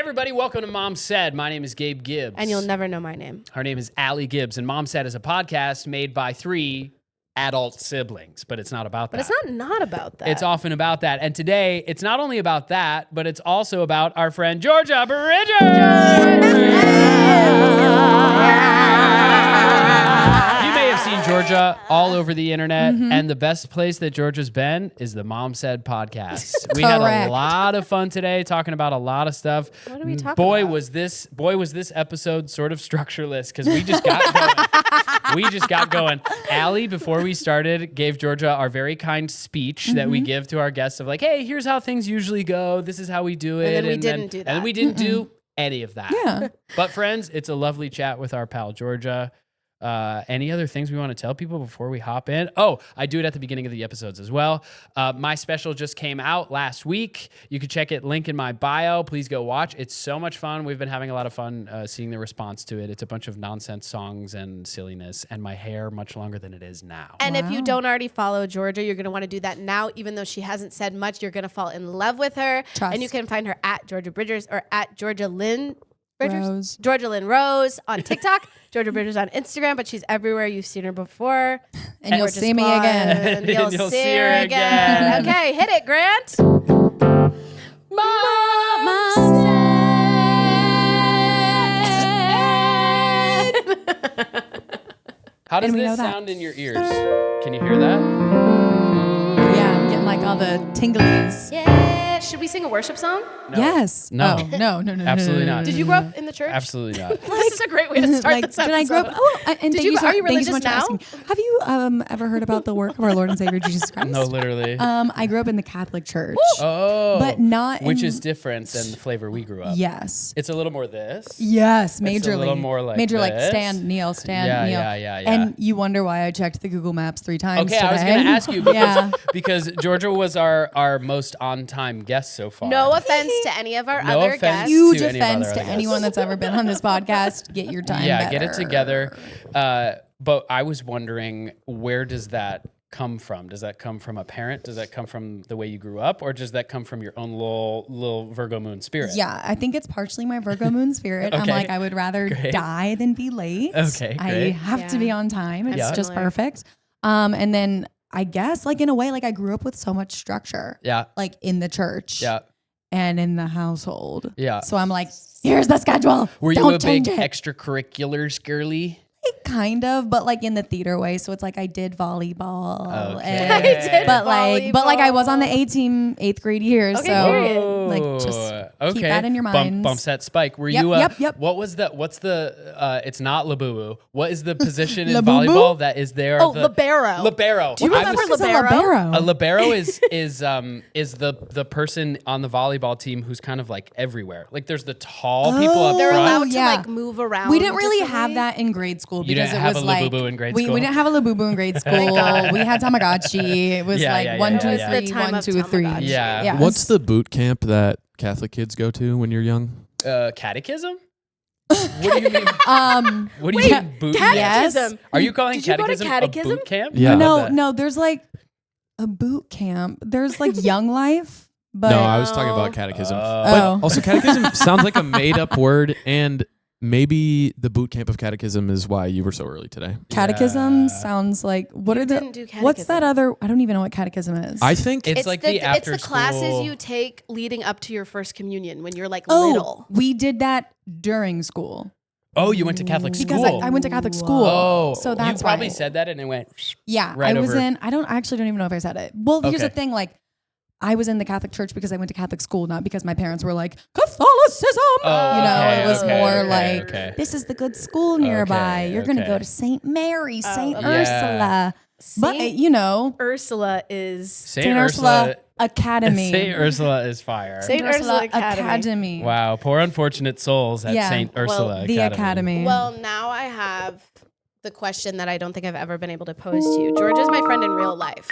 everybody. Welcome to Mom Said. My name is Gabe Gibbs. And you'll never know my name. Her name is Allie Gibbs. And Mom Said is a podcast made by 3 adult siblings. But it's not about that. But it's not about that. It's often about that. And today, it's not only about that, but it's also about our friend Georgia Bridges. You may have seen Georgia all over the internet. And the best place that Georgia's been is the Mom Said podcast. We had a lot of fun today talking about a lot of stuff. What are we talking about? Was this episode sort of structureless because we just got going. We just got going. Allie, before we started, gave Georgia our very kind speech that we give to our guests of like, hey, here's how things usually go. This is how we do it. And then we didn't do that. And then we didn't do any of that. Yeah. But friends, it's a lovely chat with our pal Georgia. Any other things we want to tell people before we hop in? Oh, I do it at the beginning of the episodes as well. My special just came out last week. You can check it, link in my bio. Please go watch. It's so much fun. We've been having a lot of fun seeing the response to it. It's a bunch of nonsense songs and silliness, and my hair much longer than it is now. And if you don't already follow Georgia, you're going to want to do that now. Even though she hasn't said much, you're going to fall in love with her. Trust. And you can find her at Georgia Bridgers or at Georgia Lynn Rose. Georgia Lynn Rose on TikTok. Georgia Bridgers on Instagram, but she's everywhere. You've seen her before. And you'll see me again. You'll see her again. Okay, hit it, Grant. Mama said. How does And we this know that. sound in your ears? Can you hear that? Yeah, I'm getting like all the tinglies. Yeah. Should we sing a worship song? No. Yes. No. Oh, no. Absolutely not. Did you grow up in the church? Absolutely not. This is a great way to start Like, this did episode. I grow up? Oh, and Did thank you- so, are you thank you so religious much for now? asking. Have you ever heard about the work of our Lord and Savior Jesus Christ? No, literally. I grew up in the Catholic Church. Oh, But not which in- is different than the flavor we grew up. Yes. It's a little more this. Yes, majorly. It's a little more like major like this. stand, kneel, stand, Yeah, kneel. yeah. And you wonder why I checked the Google Maps 3 times Okay, today. I was going to ask you because, Yeah. because Georgia was our most on-time guest so far. No offense to any of our No other offense. guests. Huge to any of our offense other to guests. anyone that's ever been on this podcast. Get your time Yeah, better. get it together. But I was wondering, where does that come from? Does that come from a parent? Does that come from the way you grew up? Or does that come from your own little Virgo moon spirit? Yeah, I think it's partially my Virgo moon spirit. I'm Okay. like, I would rather Great. die than be late. Okay, I great. have to Yeah. be on time. It's Yeah. just Similar. perfect. And then I guess like in a way, like I grew up with so much structure, Yeah. like in the church Yeah. and in the household. Yeah. So I'm like, here's the schedule. Were you Don't a big change it. extracurriculars girly? Kind of, but like in the theater way. So it's like I did volleyball. Okay. And, I did but like I was on the volleyball. A team 8th grade year. Okay, so period. like just keep that in your minds. Bumps that spike. Were Yep, you yep. What's the it's not Labubu. What is the position in Labubu? volleyball that is there? Oh, libero. Libero. Do you I remember was- What's a libero? A libero is the person on the volleyball team who's kind of like everywhere. Like there's the tall people up They're front. allowed to yeah. like move around. We didn't really differently. have that in grade school You because didn't it have was a like Labubu in grade we school? didn't have a Labubu in grade school. We had Tamagotchi. It was Yeah, like yeah, yeah, 1, yeah, 2, yeah. 3, The time 1, of 2, 3. Tamagotchi. Yeah. Yes. What's the boot camp that Catholic kids go to when you're young? Catechism? What do you mean? What do you Wait, mean boot catechism. camp? Are you calling Did you go to catechism, catechism? a boot camp? Yeah. I love No, that. no, there's like a boot camp. There's like Young Life, but No, I was talking about catechism. Oh. But also, catechism sounds like a made-up word, and maybe the boot camp of catechism is why you were so early today. catechism Yeah. sounds like what You are the didn't do what's that catechism. other? I don't even know what catechism is. I think It's like the after It's the classes school- you take leading up to your first communion when you're like oh, little. we did that during school Oh, you went to Catholic because school. I went to Catholic school. Oh, so that's you probably why. said that and it went. Yeah, right I was over- in. I actually don't even know if I said it. Well, here's the Okay. thing. Like, I was in the Catholic Church because I went to Catholic school, not because my parents were like Catholicism. Oh, you know, okay, it was okay, more okay, like okay. this is the good school nearby. Okay, You're gonna okay. go to Saint Mary, Saint okay. Ursula. But Saint you know, Ursula is Saint Ursula Academy. Saint Ursula is fire. Saint Ursula Academy. Wow, poor unfortunate souls at Yeah. Saint Ursula the Academy. Academy. Well, now I have the question that I don't think I've ever been able to pose to you. George is my friend in real life,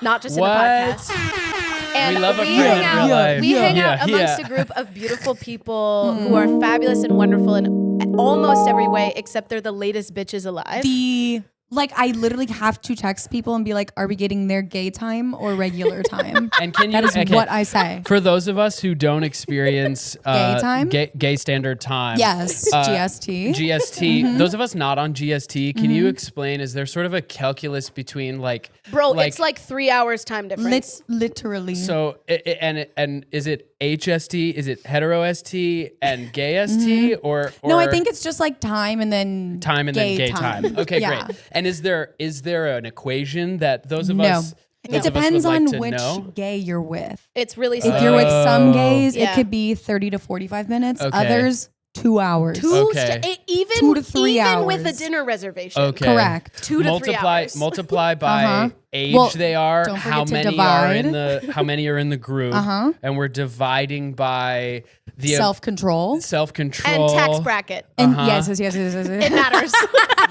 not just in What? a podcast. And We love a friend hang in out, real life. We hang out Yeah, amongst yeah. a group of beautiful people who are fabulous and wonderful in almost every way, except they're the latest bitches alive. the Like I literally have to text people and be like, "Are we getting their gay time or regular time?" And can you? That is okay, what I say. For those of us who don't experience Gay time? gay standard time, Yes, GST. GST. Those of us not on GST, can you explain? Is there sort of a calculus between like, Bro, it's like 3 hours time difference. Literally. so and is it HST? Is it hetero ST and gay ST or no, I think it's just like time and then time and then gay time. Okay, Yeah. great. And is there an equation that those of No. us It those of us depends would like on to which know? gay you're with. It's really If you're with some gays, Yeah. it could be 30 to 45 minutes. Okay. Others, 2 hours. Okay. even 2 to 3 even with a hours. dinner reservation. Okay. Correct. 2 to 3 hours. Multiply by Uh-huh. age Well, they are, don't how forget to many are in divide. the how many are in the group, Uh-huh. and we're dividing by the Self-control. self-control And tax bracket. And Uh-huh. yes. It matters.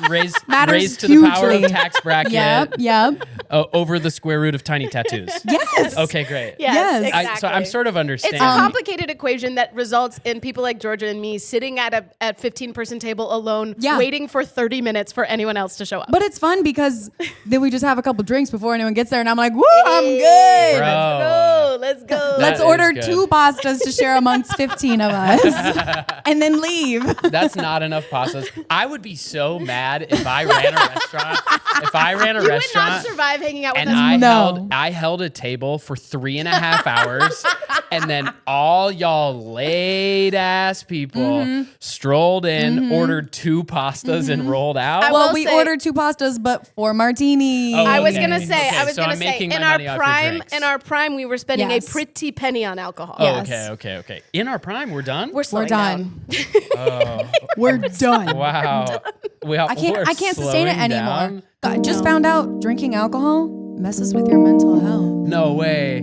raised raised to the power of hugely. tax bracket Yep. over the square root of tiny tattoos. Yes. Okay, great. Yes, Yes. exactly. So I'm sort of understanding. It's a complicated equation that results in people like Georgia and me sitting at a 15-person table alone, Yeah. waiting for 30 minutes for anyone else to show up. But it's fun because then we just have a couple drinks before anyone gets there, and I'm like, "Woo, I'm good." Bro. Let's go. That Let's is order good. 2 pastas to share amongst 15 of us, and then leave. That's not enough pastas. I would be so mad if I ran a restaurant. If I ran a You would restaurant not survive hanging out with and us. I held a table for 3.5 hours, and then all y'all laid ass people strolled in, ordered 2 pastas, and rolled out. I Well, will we say- ordered 2 pastas, but 4 martinis. Oh, I was okay. gonna say, Okay, so I'm making my in our money off your prime, drinks. we were spending Yes. a pretty penny on alcohol. Oh, Yes. okay. In our prime, we're done. We're slowing We're done. down. We're done. Wow. I can't sustain it slowing anymore. down? I just found out drinking alcohol messes with your mental health. No way.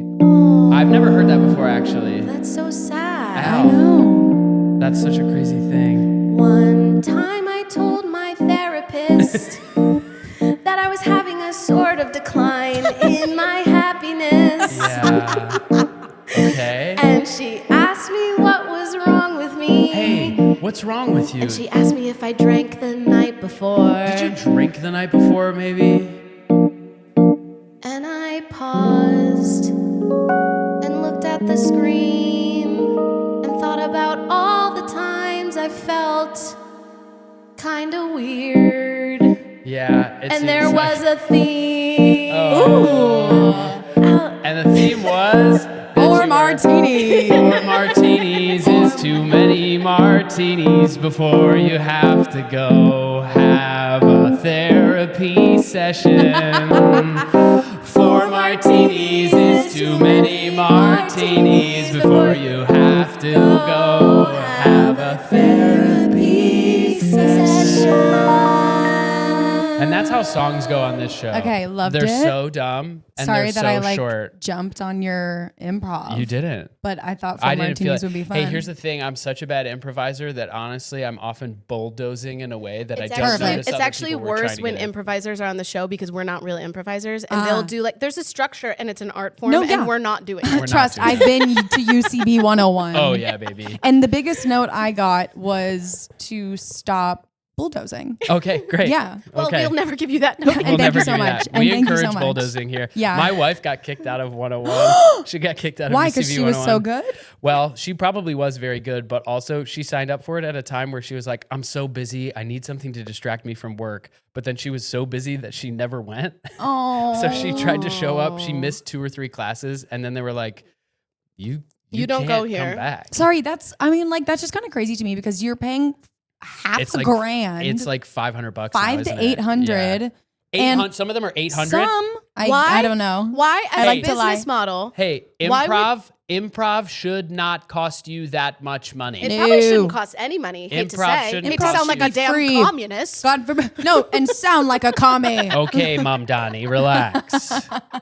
I've never heard that before, actually. That's so sad. Ow. I know. That's such a crazy thing. One time I told my therapist that I was having a sort of decline in my happiness. Yeah. Okay. And she asked me what was wrong with me. Hey, what's wrong with you? And she asked me if I drank the night before. Did you drink the night before, maybe? And I paused and looked at the screen and thought about all the times I felt kind of weird. Yeah. It And there seems was like- a theme. And the theme was... that you Or were- martini. 4 martinis is too many martinis before you have to go have a therapy session. 4 martinis is too many martinis before you have to go have a therapy session. And that's how songs go on this show. Okay, loved They're it. so dumb and Sorry they're that so I short. jumped on your improv. You didn't. But I thought 4 I didn't feel martinis it. would be fun. Hey, here's the thing. I'm such a bad improviser that honestly, I'm often bulldozing in a way that I It's don't actually, notice it's other actually people were trying worse to when get in. improvisers are on the show because we're not real improvisers and they'll do like there's a structure and it's an art form No, yeah. and we're not doing We're it. not Trust, doing I've been to UCB 101. Oh, yeah, baby. And the biggest note I got was to stop bulldozing. Okay, great. Yeah. Well, okay. we'll never give you that. note. And We'll thank never you so give you much. that. And We thank you so encourage much. bulldozing here. Yeah. My wife got kicked out of 101. She got kicked out of Why? UCB Because she was so 101. good? Well, she probably was very good, but also she signed up for it at a time where she was like, I'm so busy. I need something to distract me from work. But then she was so busy that she never went. Oh. So she tried to show up. She missed 2 or 3 classes. And then they were like, you don't can't go come here. back. Sorry, that's just kind of crazy to me because you're paying half It's a like grand. It's like $500. 5 to 800. Yeah. And 800. Some of them are 800. Some, Why? I don't know. Why, as I like a to lie. business model, Hey, Why improv should not cost you that much money. it probably No. shouldn't cost any money. Hate to Improv say. shouldn't Hate to cost sound like you. a damn Free. communist. God forbid. No, and sound like a commie. Okay, Mom Donnie, relax.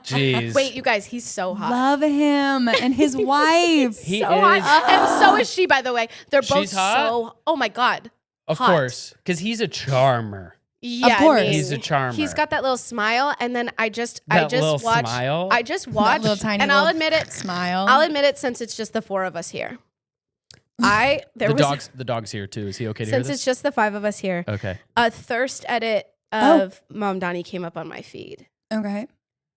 Jeez. Wait, you guys, he's so hot. Love him and his wife. He So is, hot. And so is she, by the way. They're both She's hot? so. Oh my god. of hot. course, because he's a charmer. Yeah, course. He's a charmer. He's got that little smile, and then I just That little watched. smile? I just That watched, little tiny and I'll little admit it. smile. I'll admit it since it's just the 4 of us here. There The was dog's here too. Is he okay to hear since this? it's just the 5 of us here. Okay. A thirst edit of Mom Donnie came up on my feed. Okay.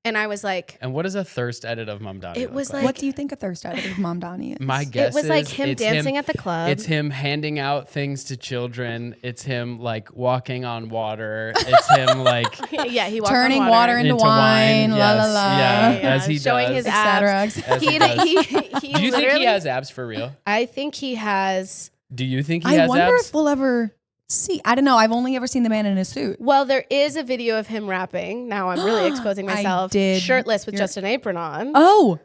And I was like, And what is a thirst edit of Mom Donnie? It was look like- What do you think a thirst edit of Mom Donnie is? My guess it was like is him it's dancing at the club. It's him handing out things to children. It's him like walking on water. It's him like yeah, he walked turning on water into wine, la la yes, la. Yeah, Yeah, as he showing does. his et abs. cetera. As He, he does. he Do you think literally- he has abs for real? I think he has. Do you think he I has wonder abs? if we'll ever see. I don't know. I've only ever seen the man in a suit. Well, there is a video of him rapping. Now I'm really exposing I myself. did Shirtless with hear- just an apron on. Oh.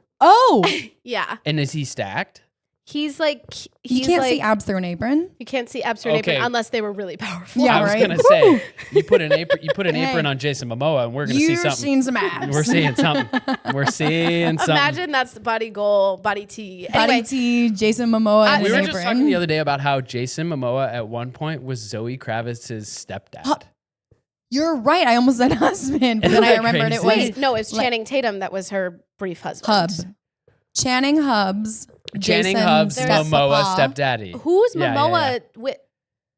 Yeah, And is he stacked? he's like You can't see abs through an apron. You can't see abs through an apron Okay. unless they were really powerful. Yeah, I was right. gonna say you put an apron Hey. on Jason Momoa, and we're gonna see You've something. seen some abs. We're seeing something. We're seeing something. Imagine that's the body goal, body T. Body Anyway, T, Jason Momoa, in we an were apron. just talking the other day about how Jason Momoa at one point was Zoe Kravitz's stepdad. You're right. I almost said husband, but Isn't then I that remembered it crazy? was no, it's like- Channing Tatum that was her brief husband. Hub. Channing Hubs. Channing Jason Hubs, Momoa steppapa. stepdaddy. Who's Yeah, yeah, Momoa? yeah. With,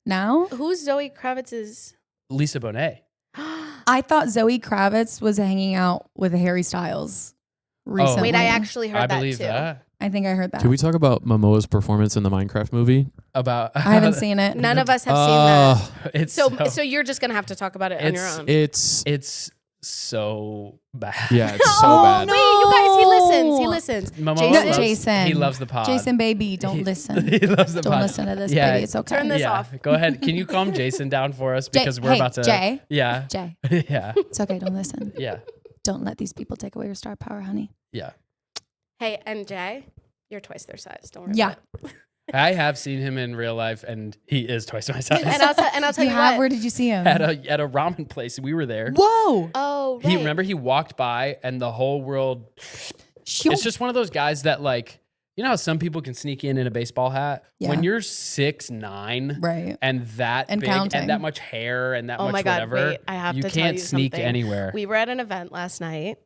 Now? who's Zoe Kravitz's? Lisa Bonet. I thought Zoe Kravitz was hanging out with Harry Styles recently. Wait, I actually heard I that believe too. that. I think I heard that. Can we talk about Momoa's performance in the Minecraft movie? About I haven't seen it. None of us have seen that. it's So you're just gonna have to talk about it on your own. It's so bad. yeah, it's so Oh, bad. no. Wait, you guys, he listens. He listens. Momoa Jason? loves, Jason. He loves the pod. Jason, baby, don't He- listen. He loves the Don't pod. listen to this, Yeah. baby. It's okay. Turn this yeah. off. Go ahead. Can you calm Jason down for us because we're hey, about to. Jay. Yeah. Jay, Yeah. it's okay. Don't listen. Yeah. Don't let these people take away your star power, honey. Yeah. Hey, and Jay, you're twice their size. Don't worry. Yeah. about it. I have seen him in real life, and he is twice my size. And I'll tell You you have? what. Where did you see him? at a ramen place, we were there. Whoa. Oh, right. He remember he walked by, and the whole world. It's just one of those guys that like. You know how some people can sneak in a baseball hat? Yeah. When you're 6'9", Right. and that And big counting. and that much hair and that Oh much my God, whatever, wait, I have you to tell can't you sneak something. anywhere. We were at an event last night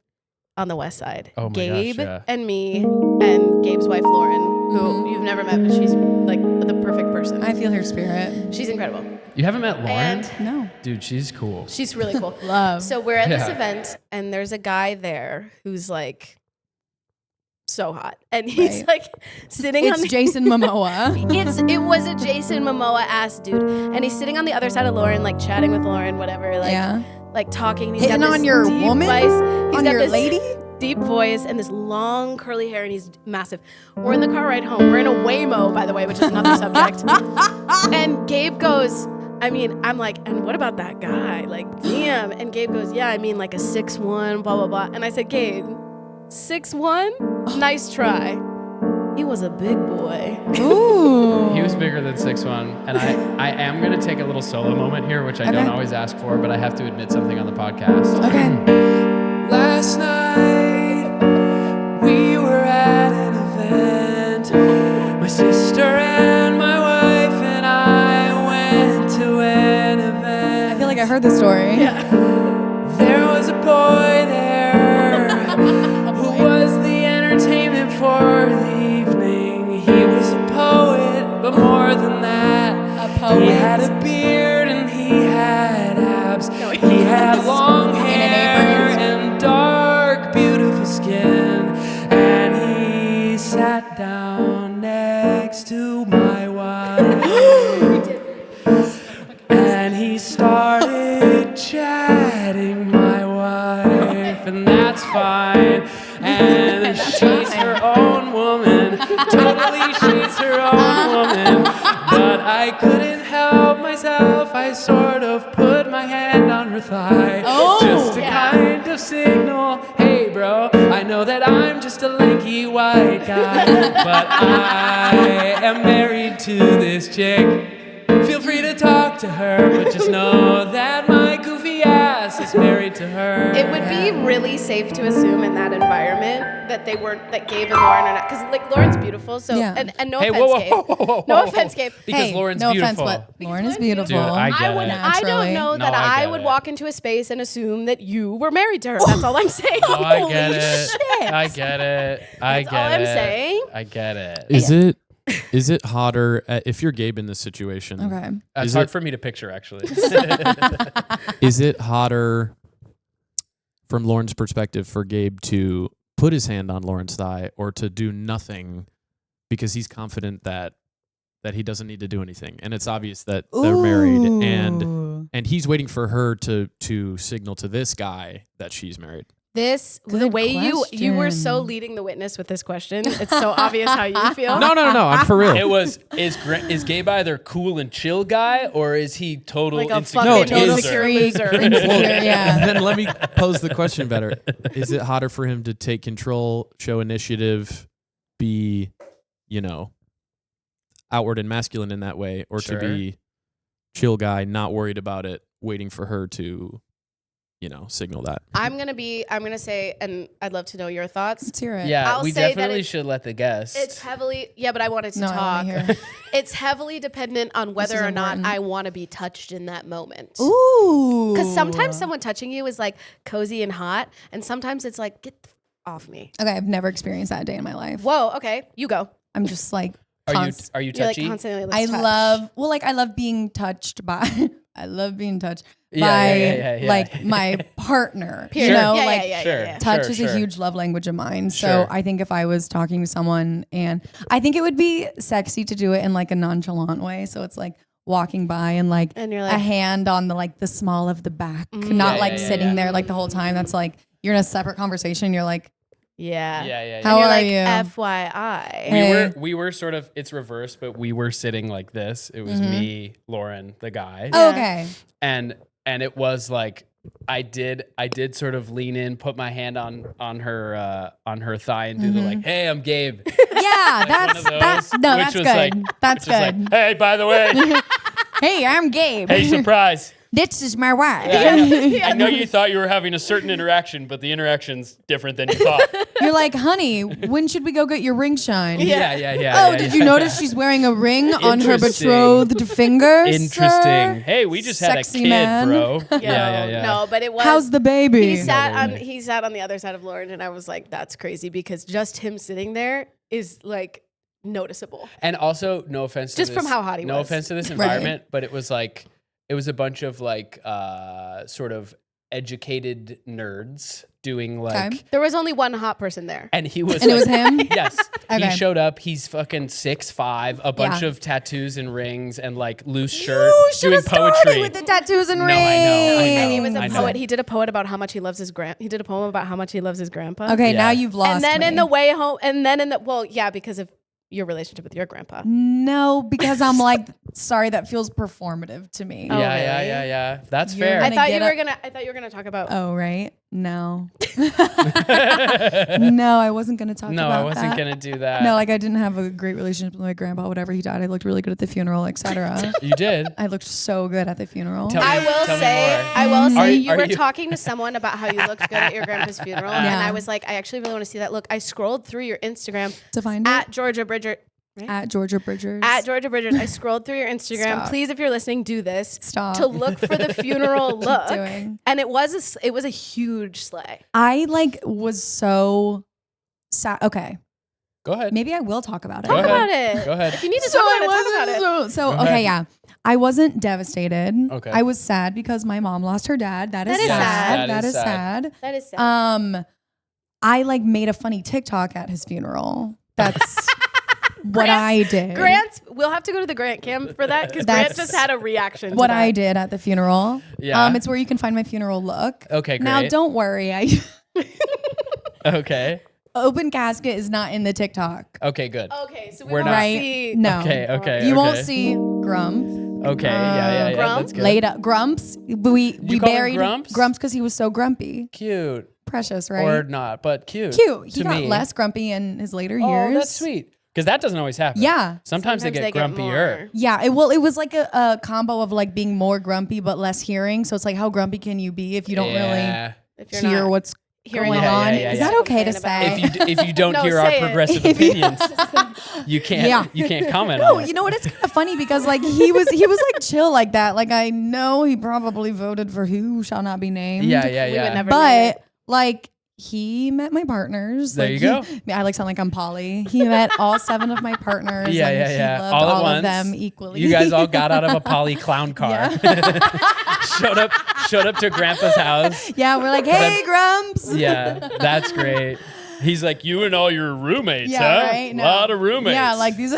on the west side. Oh my Gabe gosh, yeah. and me and Gabe's wife Lauren, who you've never met, but she's like the perfect person. I feel her spirit. She's incredible. You haven't met Lauren? And No. Dude, she's cool. she's really cool. Love. So we're at this Yeah. event, and there's a guy there who's like so hot, and he's Right. like sitting on It's the. Jason Momoa. It was a Jason Momoa ass dude, and he's sitting on the other side of Lauren, like chatting with Lauren, whatever, like Yeah. like talking. He's Hitting got this on your deep woman? voice. He's On got your this lady? deep voice and this long curly hair, and he's massive. We're in the car ride home. We're in a Waymo, by the way, which is another subject. And Gabe goes, I mean, I'm like, and what about that guy? Like, damn. And Gabe goes, yeah, I mean, like a 6'1", blah, blah, blah. And I said, Gabe, 6'1"? Nice try. He was a big boy. Ooh. He was bigger than 6'1", and I am gonna take a little solo moment here, which I Okay. don't always ask for, but I have to admit something on the podcast. Okay. Last night we were at an event. My sister and my wife and I went to an event. I feel like I heard this story. There was a boy there who was the entertainment for the evening. He was a poet, but more than that, A poet. he had a beard and he had abs. He had long hair and dark, beautiful skin. And he sat down next to my wife. And he started chatting my wife, and that's fine. And she's her own woman, totally she's her own woman. But I couldn't help myself, I sort of put my hand on her thigh. Just to kind of signal, hey bro, I know that I'm just a lanky white guy, but I am married to this chick. Feel free to talk to her, but just know that my goofy ass is married to her. It would be really safe to assume in that environment that they weren't, that Gabe and Lauren are not, because like Lauren's beautiful, so, Yeah. and no Hey, offense, whoa, whoa, Gabe. whoa, whoa, whoa, No whoa. offense, Gabe. Because Hey, Lauren's no beautiful. offense, but Lauren is beautiful. Dude, I get I it. don't Naturally. know No, that I I get would it. walk into a space and assume that you were married to her. That's all I'm saying. Oh, I get Holy it. shit. I get it. I That's get all I'm it. saying. I get it. Is it Is it hotter if you're Gabe in this situation? Okay. It's hard for me to picture, actually. Is it hotter from Lauren's perspective for Gabe to put his hand on Lauren's thigh or to do nothing because he's confident that he doesn't need to do anything, and it's obvious that they're married, and he's waiting for her to signal to this guy that she's married? The Good way you were so question. leading the witness with this question. It's so obvious how you feel. No, I'm for real. It was is Gabe either cool and chill guy or is he total Like a insecure fucking No, it is- insecure loser. Insecure, yeah. Then let me pose the question better. Is it hotter for him to take control, show initiative, be, outward and masculine in that way, or Sure. to be chill guy, not worried about it, waiting for her to, signal that? I'm gonna say, and I'd love to know your thoughts. Let's hear it. Yeah, I'll we say that definitely it- should let the guest. It's heavily, but I wanted to No, I talk. wanna hear. It's heavily dependent on whether is or not important. I want to be touched in that moment. Ooh. Because sometimes someone touching you is like cozy and hot, and sometimes it's like, get the off me. Okay, I've never experienced that day in my life. Whoa, okay, you go. I'm just like, are you const- are you You're like touchy? constantly. I Let's touch. love being touched by. I love being touched Yeah, by yeah. like my partner. Period. You know, Yeah, like yeah, Sure. yeah. touch Sure, is sure. a huge love language of mine. So Sure. I think if I was talking to someone, and I think it would be sexy to do it in like a nonchalant way. So it's like walking by and like And you're a like, hand on the small of the back, not Yeah, like yeah, sitting yeah. there like the whole time. That's like you're in a separate conversation. You're like, yeah. Yeah. How And you're are like, you? FYI. Hey. We were sort of, it's reversed, but we were sitting like this. It was me, Lauren, the guy. Yeah. okay, And it was like I did sort of lean in, put my hand on her thigh and do the like, "Hey, I'm Gabe." yeah, Like one of that's those, no, which that's was good. like- That's Just like, good. "Hey, by the way, Hey, I'm Gabe. hey, surprise." This is my wife. I know you thought you were having a certain interaction, but the interaction's different than you thought. You're like, honey, when should we go get your ring shine? Yeah. Oh, did you notice she's wearing a ring on her Interesting. betrothed finger? Interesting. sir? Hey, we just had a Sexy kid, man. bro. Yeah. No, but it was. How's the baby? He sat on the other side of Lauren, and I was like, that's crazy because just him sitting there is like noticeable. And also, no offense to Just this, from how hot he no was. offense to this environment, but it was a bunch of like sort of educated nerds doing like Okay. There was only one hot person there. and he was And it was like- him? Yes. Okay. He showed up. He's fucking 6'5", a bunch Yeah. of tattoos and rings and like loose shirt You should doing have started poetry. with the tattoos and No, rings. I know. He was a I know. poet. He did a poet about how much he loves his He did a poem about how much he loves his grandpa. Okay, Yeah. now you've lost And then me. in the way home, and then in the because of your relationship with your grandpa. No, because I'm like, sorry, that feels performative to me. Oh, Yeah. That's You're fair. I gonna thought get you up- were gonna. I thought you were gonna talk about. Oh, right? No. No, I wasn't going to talk No, about I wasn't that. gonna do that. No, like I didn't have a great relationship with my grandpa. Whatever he died, I looked really good at the funeral, etc. You did. I looked so good at the funeral. Tell me- I will tell me say, more. I will say, you Are were you- talking to someone about how you looked good at your grandpa's funeral, and Yeah. I was like, I actually really want to see that look. I scrolled through your Instagram To find at it Georgia Bridger. at Georgia Bridgers. At Georgia Bridgers, I scrolled through your Instagram. Stop. Please, if you're listening, do this. Stop. To look for the funeral look, doing. and it was a huge sleigh. I like was so sad. Okay, Go ahead. maybe I will talk about it. Go Talk ahead. about it. Go ahead. If you need to talk about it, talk about it. So Go okay, ahead. yeah. I wasn't devastated. Okay. I was sad because my mom lost her dad. That is That is sad. sad. That That is is sad. sad. That is sad. I like made a funny TikTok at his funeral. That's what I did. Grant's. We'll have to go to the Grant cam for that because Grant That's just had a reaction. what to that. I did at the funeral. Yeah. It's where you can find my funeral look. Okay, Now great. don't worry. Okay. Open casket is not in the TikTok. Okay, good. Okay, so we We're won't not- Right? see. No. Okay. You won't okay. see Grump. Okay, yeah. Grump? That's good. Laid up. Grumps. We call him buried Grumps? because he was so grumpy. Cute. Precious, right? Or not, but cute. Cute. He to got me. less grumpy in his later Oh, years. that's sweet. Because that doesn't always happen. Yeah. Sometimes they get grumpier. more. Yeah, it was like a combo of like being more grumpy but less hearing. So it's like, how grumpy can you be if you don't Yeah. If really you're hear not what's hearing going it. on? Yeah, Is yeah. that okay to Complain about say? If you don't No, hear our say it. progressive If you- opinions, you can't Yeah. you can't comment No, on it. you know what? It's kind of funny because like he was like chill like that. Like I know he probably voted for who shall not be named. Yeah. We would never know But it. like He met my partners. There you go. I sound like I'm Polly. He met all 7 of my partners. Yeah, and yeah, he yeah. loved All at all once. of them equally. You guys all got out of a Polly clown car. showed up to Grandpa's house. Yeah, we're like, hey, Grumps. Yeah, that's great. He's like, you and all your roommates, Yeah, huh? right? No. A lot of roommates. Yeah, like these.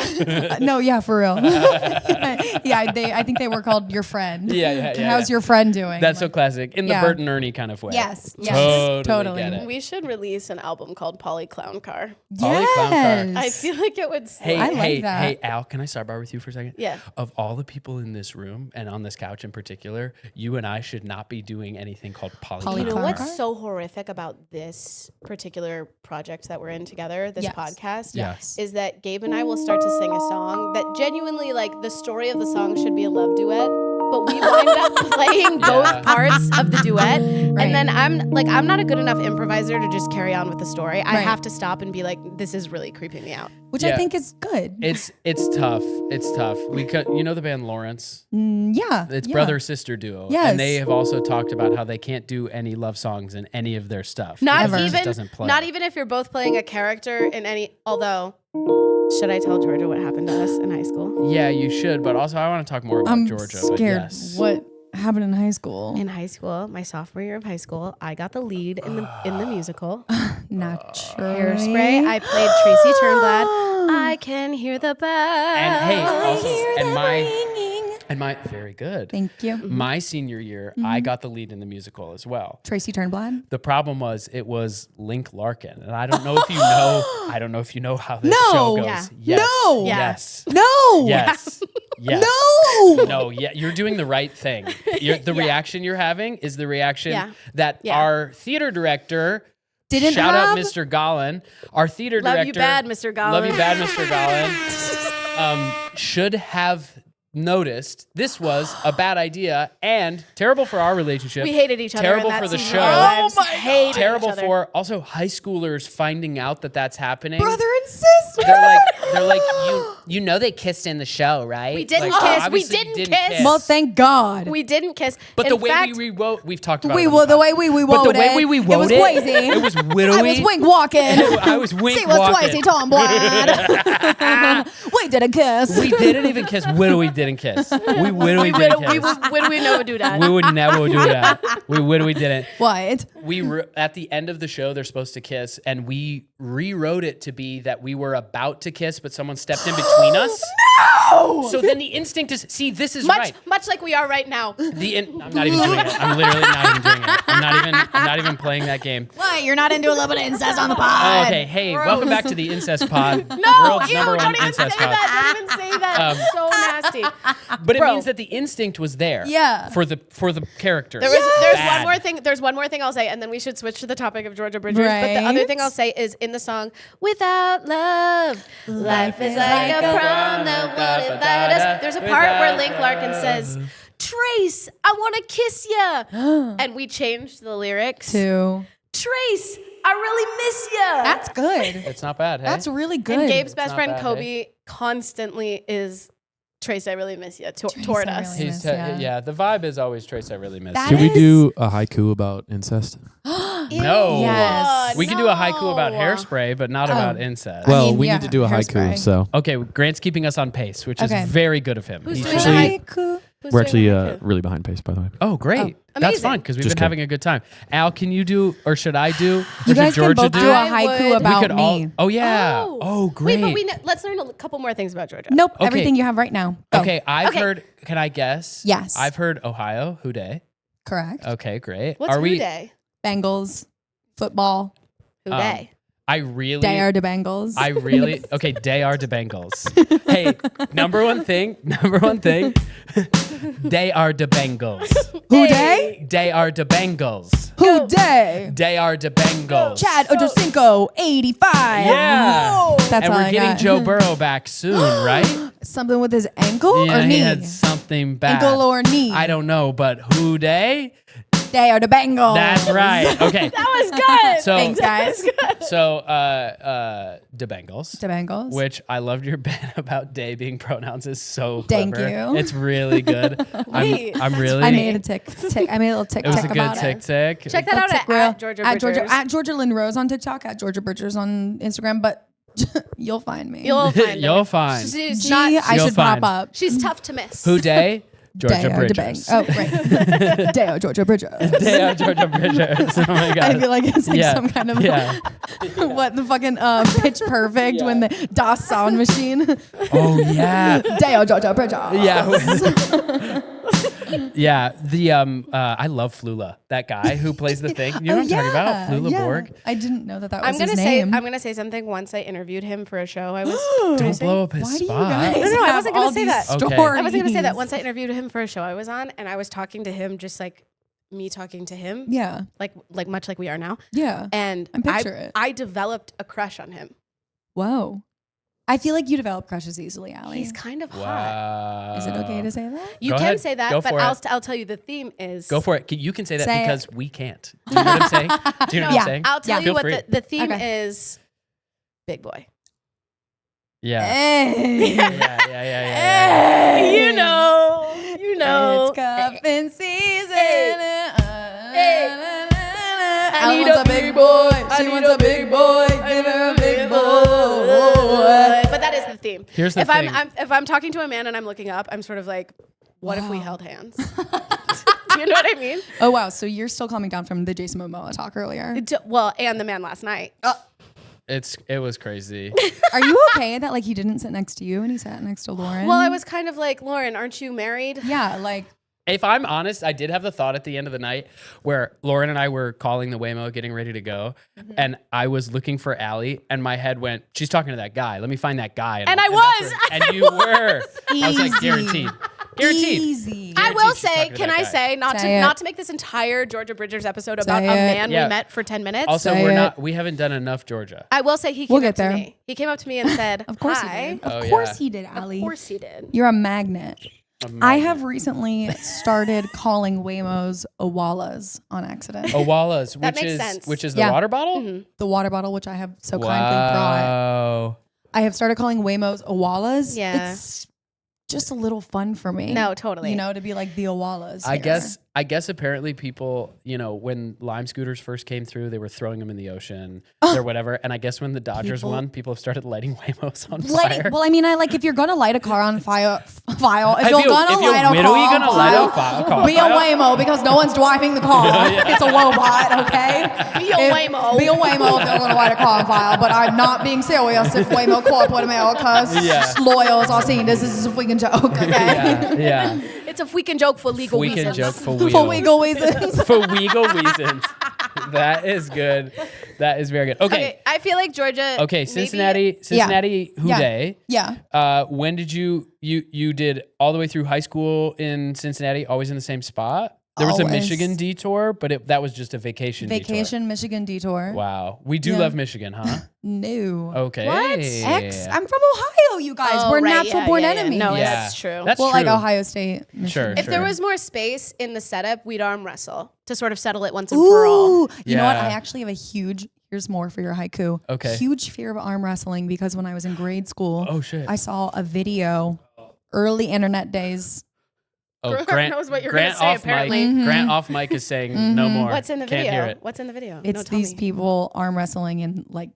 No, yeah, for real. Yeah, I think they were called your friend. Yeah. How's your friend doing? That's so classic. In the Yeah. Bert and Ernie kind of way. Yes. Totally. Get it. We should release an album called Polly Clown Car. Polly Clown Car. Yes. I feel like it would. Hey, I like that. hey, Al, can I sidebar with you for a second? Yeah. Of all the people in this room and on this couch in particular, you and I should not be doing anything called Polly Polly You know Clown Clown Car. what's so horrific about this particular project that we're in together, this Yes. podcast, Yes. is that Gabe and I will start to sing a song that genuinely, like, the story of the song should be a love duet, but we wind up playing both parts of the duet. Right. And then I'm not a good enough improviser to just carry on with the story. I Right. have to stop and be like, this is really creeping me out. Which Yeah. I think is good. It's tough. It's tough. We could, you know the band Lawrence? Yeah. It's yeah. brother sister duo. Yes. And they have also talked about how they can't do any love songs in any of their stuff. Not because it just even, doesn't play. not even if you're both playing a character in any. Although, should I tell Georgia what happened to us in high school? Yeah, you should. But also, I want to talk more about I'm Georgia. But scared. yes. What happened in high school? In high school, my sophomore year of high school, I got the lead in the musical Naturally. Hairspray. I played Tracy Turnblad. I can hear the bell. And hey, also, hear and the my ringing. and my very good. Thank you. My senior year, I got the lead in the musical as well. Tracy Turnblad. The problem was it was Link Larkin, and I don't know if you know. I don't know if you know how this No. show goes. Yeah. Yes. No. Yeah. Yes. No. Yes. Yes. No. No. Yeah. You're doing the right thing. The reaction you're having is the reaction Yeah. that Yeah. our theater director. Didn't shout out have- Mr. Gollin. Our theater Love director. you bad, Mr. Gollin. Love you bad, Mr. Gollin. Should have noticed this was a bad idea and terrible for our relationship. We hated each other. Terrible in that for the season show. of our lives. Oh my Hated Terrible each other. for also high schoolers finding out that that's happening. Brother and sister. They're like you know they kissed in the show, right? We didn't Like, kiss. We obviously didn't you kiss. Well, thank God. We didn't kiss. But In the way fact, we rewrote, we've talked about We it. on will the podcast. way we But wrote the way it. we It was wrote it, crazy. it was widowy. I was wink walking. I was wink See, was walking. twice Tom Blad. We did a kiss. We didn't even kiss. Widowy didn't kiss. We widowy didn't kiss. we never do that. We would never do that. We widowy didn't. What? At the end of the show, they're supposed to kiss, and we rewrote it to be that we were about to kiss, but someone stepped in between us. No. So then the instinct is, see, this is much right. much like we are right now. I'm not even doing it. I'm literally not even doing it. I'm not even playing that game. What? You're not into a little bit of incest on the pod? Okay, hey, welcome back to the Incest Pod. No, World's ew, number one don't even say incest pod. that. Don't even say that. So nasty. But it Bro. means that the instinct was there. Yeah. For the characters. There's Bad. one more thing. There's one more thing I'll say, and then we should switch to the topic of Georgia Bridgers. But the other Right. thing I'll say is in the song, "Without love, life is like a prom that won't invite us." There's a part where Link Larkin says, "Trace, I want to kiss ya," and we changed the lyrics. Two. Trace, I really miss ya. That's good. It's not bad, hey? That's really good. And Gabe's It's best not friend bad, Kobe constantly is Trace, I really miss you Trace, toward I us. really He's miss ya. yeah, the vibe is always Trace, I really miss That you. Can we is- do a haiku about incest? No. Yes. We can do a haiku about No. hairspray, but not about incest. Well, mean, we yeah, need to do a hairspray. haiku, so Okay, Grant's keeping us on pace, which Okay. is very good of him. Who's He doing should- the Actually- Haiku. Who's we're doing actually the haiku? really behind pace, by the way. Oh, great. That's amazing. fun because we've Just been having a good time. Al, can you do, or should I do? Or You should guys can Georgia both do a I haiku would- about we could all. me. Oh yeah. Oh, great. Wait, but let's learn a couple more things about Georgia. Nope. Okay. Everything you have right now. Go. Okay, I've Okay. heard. Can I guess? Yes. I've heard Ohio. Who Day? Correct. Okay, great. What's Are Who we? Day? Bengals. Football. Who Day? I really. They are the Bengals. I really. Okay, they are the Bengals. Hey, number one thing. They are the Bengals. Who day? They are the Bengals. Who day? They are the Bengals. Chad Ochocinco, 85. Yeah. Whoa. That's And all we're I getting got. Joe Burrow back soon, right? Something with his ankle Yeah, or knee? he had something bad. Ankle or knee? I don't know, but who day? They are the Bengals. That's right. Okay. That was good. So, Thanks, guys. so the Bengals. The Bengals. Which I loved your bit about day being pronouns is so Thank clever. you. It's really good. Wait. I'm really. I made a tick. I made a little tick It was tick a good about tick it. tick. Check that out at Georgia Bridgers. at Georgia Lynn Rose on TikTok, at Georgia Bridgers on Instagram, but you'll find me. You'll find You'll it. find. She's Gee, not. I You'll should find. pop up. She's tough to miss. Who day? Georgia Deo Bridgers. Oh, right. Deo Georgia Bridgers. Deo Georgia Bridgers. Oh my god. I feel like it's like Yeah. some kind of what the fucking Pitch Perfect when the DOS sound machine. Oh yeah. Deo Georgia Bridgers. Yeah. Yeah. The I love Flula. That guy who plays the thing. You know what I'm talking about? Flula Borg. I didn't know that was I'm his gonna say name. I'm gonna say something. Once I interviewed him for a show, I was Don't blow up his Why do you spot. guys No, I have wasn't gonna all say these that. Okay. stories? I wasn't gonna say that. Once I interviewed him for a show I was on, and I was talking to him just like me talking to him, Yeah. like much like we are now. Yeah. And I picture it. I developed a crush on him. Whoa. I feel like you develop crushes easily, Allie. He's kind of hot. Wow. Is it okay to say that? You Go can ahead. say that, Go but for it. I'll tell you the theme is. Go for it. You can say that Say it. because we can't. Do you know what I'm saying? Do you know what Yeah. I'm saying? I'll tell Yeah. you Feel what free. the theme Okay. is. Big boy. Yeah. Hey. Yeah. You know. It's cuffing season. Hey. I need want a a big boy. She need wants a a big boy. Give her a big boy. But that is the theme. Here's the if thing. if I'm talking to a man and I'm looking up, I'm sort of like, what if we held hands? Do you know what I mean? Oh wow, so you're still coming down from the Jason Momoa talk earlier. Well, and the man last night. It was crazy. Are you okay that like he didn't sit next to you and he sat next to Lauren? Well, I was kind of like, Lauren, aren't you married? Yeah, like If I'm honest, I did have the thought at the end of the night where Lauren and I were calling the Waymo, getting ready to go, and I was looking for Allie, and my head went, "She's talking to that guy. Let me find that guy." And I that's was. where- and you were. I was like, Easy. guaranteed. easy. I will Guaranteed she's say, talking to can that I guy. say Say it. not to make this entire Georgia Bridgers episode about Say a it. man Yeah. we met for 10 minutes. Also, Say it. we haven't done enough Georgia. I will say he came We'll up get to there. me. He came up to me and said, Of course "Hi." he did. Of Oh, course yeah. he did, Allie. Of course he did. You're a magnet. I Imagine. have recently started calling Waymos Owalas on accident. Owalas, That which makes is sense. which is the Yeah. water bottle. Mhm. The water bottle, which I have so kindly brought. Wow. I have started calling Waymos Owalas. Yeah. It's just a little fun for me. No, totally. You know, to be like the Owalas. I here. guess apparently people, when Lime scooters first came through, they were throwing them in the ocean or whatever. And I guess when the Dodgers People- won, people have started lighting Waymos on fire. Well, I mean, if you're gonna light a car on fire, if you're gonna if light a you're car literally on gonna light a fire, car be a Waymo because no one's driving the car. It's a robot, okay? Be a Waymo. Be a Waymo if you're gonna light a car on fire. But I'm not being serious if Waymo Corporate America's Yeah. lawyers are saying this is a freaking joke, okay? yeah. It's a freaking joke for legal Weekend reasons. joke for For wheel. legal reasons. For legal reasons. That is good. That is very good. Okay. Okay, I feel like Georgia. Okay, maybe- Cincinnati Who Yeah. Day. Yeah. When did you did all the way through high school in Cincinnati, always in the same spot? There was a Always. Michigan detour, but that was just a vacation Vacation Michigan detour. detour. Wow. We do Yeah. love Michigan, huh? No. Okay. What? I'm from Ohio, you guys. Oh, We're right, natural yeah, born yeah, yeah. enemies. No, Yeah. that's true. That's well, true. like Ohio State, Michigan. Sure. If there was more space in the setup, we'd arm wrestle to sort of settle it once and for all. Ooh, you know what? Yeah. I actually have a huge. Here's more for your haiku. Okay. Huge fear of arm wrestling because when I was in grade school, Oh shit. I saw a video, early internet days. Oh, Grant knows what you're Grant gonna say, off apparently. mic. Grant off mic is saying no more. What's in the Can't video? hear it. What's in the video? It's No, tell these me. people arm wrestling and like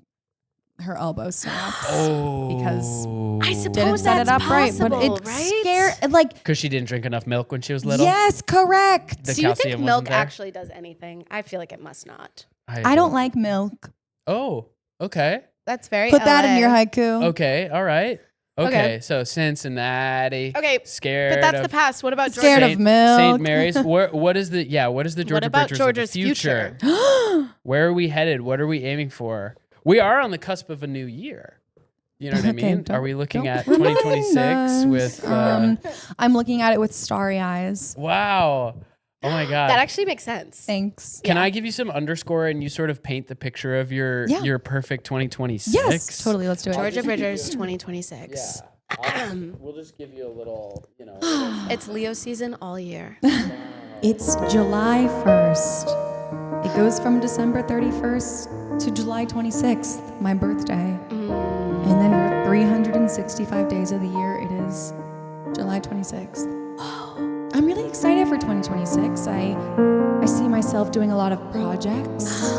her elbow snaps. Oh. Because I Didn't suppose set it that's up right, but possible, it's right? scared. Like, Because she didn't drink enough milk when she was little. yes, correct. The Do you calcium think wasn't milk there? actually does anything? I feel like it must not. I don't like milk. Oh, okay. That's very Put that in LA. your haiku. Okay, all right. Okay, Okay. so Cincinnati. Okay, Scared but that's of the past. What about Scared Georgia? of milk. St. Mary's. What is the Georgia about Bridgers Georgia's of the future? Where are we headed? What are we aiming for? We are on the cusp of a new year. You know what I Okay, mean? Are we looking don't at remind 2026 us. with I'm looking at it with starry eyes. wow. Oh my god. That actually makes sense. Thanks. Can I give you some underscore and you sort of paint the picture of your Yeah. perfect 2026? Yes, totally. Let's do it. Georgia Bridgers 2026. We'll just give you a little, It's Leo season all year. It's July 1st. It goes from December 31st to July 26th, my birthday. And then for 365 days of the year, it is July 26th. I'm really excited for 2026. I see myself doing a lot of projects,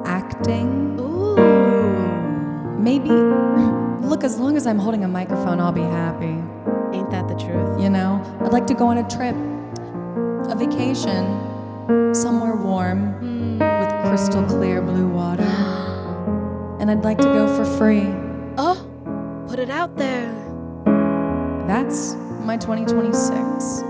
acting. Maybe, look, as long as I'm holding a microphone, I'll be happy. Ain't that the truth? You know, I'd like to go on a trip, a vacation, somewhere warm with crystal clear blue water. And I'd like to go for free. Oh, put it out there. That's my 2026.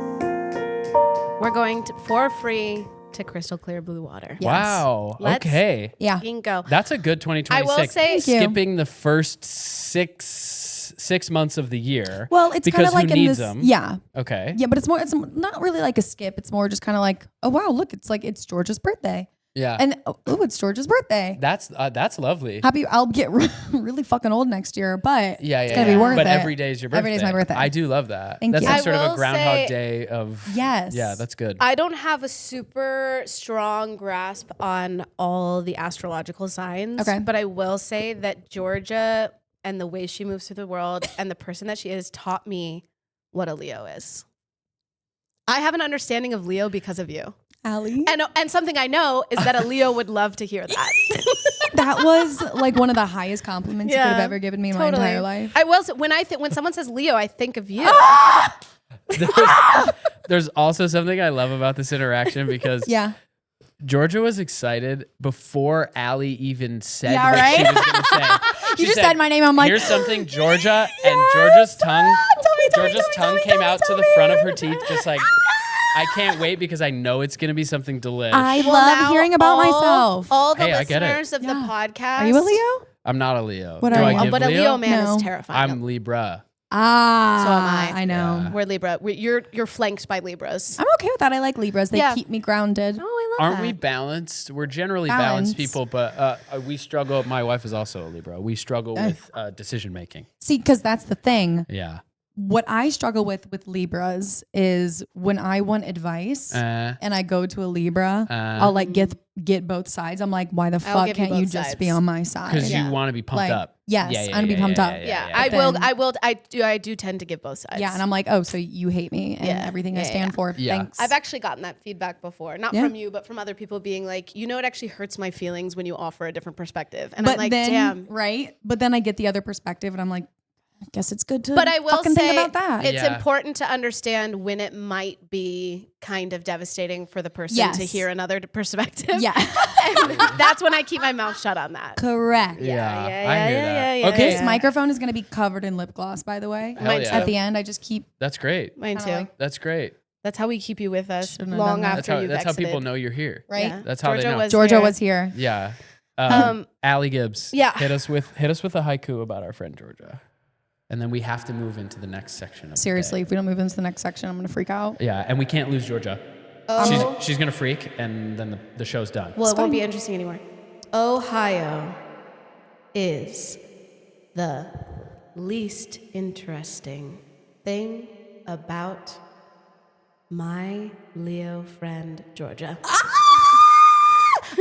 We're going for free to crystal clear blue water. Yes. Wow. Let's Okay. Yeah. fucking go. That's a good 2026. I will say- Thank you. skipping the first six months of the year. Well, it's kind because of like who in needs this. them? Yeah. Okay. Yeah, but it's not really like a skip. It's more just kind of like, oh wow, look, it's Georgia's birthday, Yeah. and oh, it's Georgia's birthday. That's lovely. Happy, I'll get really fucking old next year, but Yeah, it's gonna be worth but it. every day is your birthday. Every day's my birthday. I do love that. Thank that's you. like I sort of a will Groundhog say- Day of. Yes. Yeah, that's good. I don't have a super strong grasp on all the astrological signs. Okay. But I will say that Georgia and the way she moves through the world and the person that she is taught me what a Leo is. I have an understanding of Leo because of you. Allie. And something I know is that a Leo would love to hear that. That was like one of the highest compliments you could have Yeah, ever given me in my entire life. I will say, when someone says Leo, I think of you. There's also something I love about this interaction because Yeah. Georgia was excited before Allie even said Yeah, what right? she was going to say. She You just said my name. I'm like, here's something, Georgia, and Georgia's tongue. tell me, Georgia's tongue tell me, came tell me, out to tell the me. front of her teeth, just like I can't wait because I know it's going to be something delicious. I Well, love now hearing about all- myself. All the Hey, I get it. listeners of the Yeah. podcast. Are you a Leo? I'm not a Leo. What Do are I you? give But a Leo? Leo man No. is terrifying. I'm Libra. Ah, So am I. I know. Yeah. We're Libra. You're flanked by Libras. I'm okay with that. I like Libras. They Yeah. keep me grounded. Oh, I love Aren't that. we balanced? We're generally balanced Balance. people, but we struggle. My wife is also a Libra. We struggle with decision making. See, because that's the thing. Yeah. What I struggle with Libras is when I want advice Uh, and I go to a Libra, I'll like get both sides. I'm like, why the I'll fuck give you can't you both just sides. be on my side? because Yeah. you want to be pumped Like, up. yes, I wanna be pumped up. Yeah, But I do tend to give both sides. Yeah, and I'm like, oh, so you hate me and Yeah. everything I Yeah, stand yeah. for. Yeah. Thanks. I've actually gotten that feedback before, not Yeah. from you, but from other people being like, you know, it actually hurts my feelings when you offer a different perspective, and but I'm like, then, damn. right? But then I get the other perspective, and I'm like, I guess it's good to. But I will fucking say think about that. it's Yeah. important to understand when it might be kind of devastating for the person Yes. to hear another perspective. Yeah, And that's when I keep my mouth shut on that. correct. Yeah, yeah, I yeah, hear yeah, that. yeah, Okay, This microphone is going to be covered in lip gloss, by the way. Hell Mine yeah. too. At the end, I just keep That's great. Mine kinda too. like- That's great. That's how we keep you with us Shouldn't have long done that. after you've That's how exited. people know you're here. right. Yeah. That's how they Georgia know. was Georgia here. was here. Yeah. Um, Allie Gibbs. yeah. Hit us with a haiku about our friend Georgia, and then we have to move into the next section. Of the Seriously, day. if we don't move into the next section, I'm going to freak out. Yeah, and we can't lose Georgia. Oh. She's gonna freak, and then the show's done. Well, it won't fine. be interesting anymore. Ohio is the least interesting thing about my Leo friend Georgia.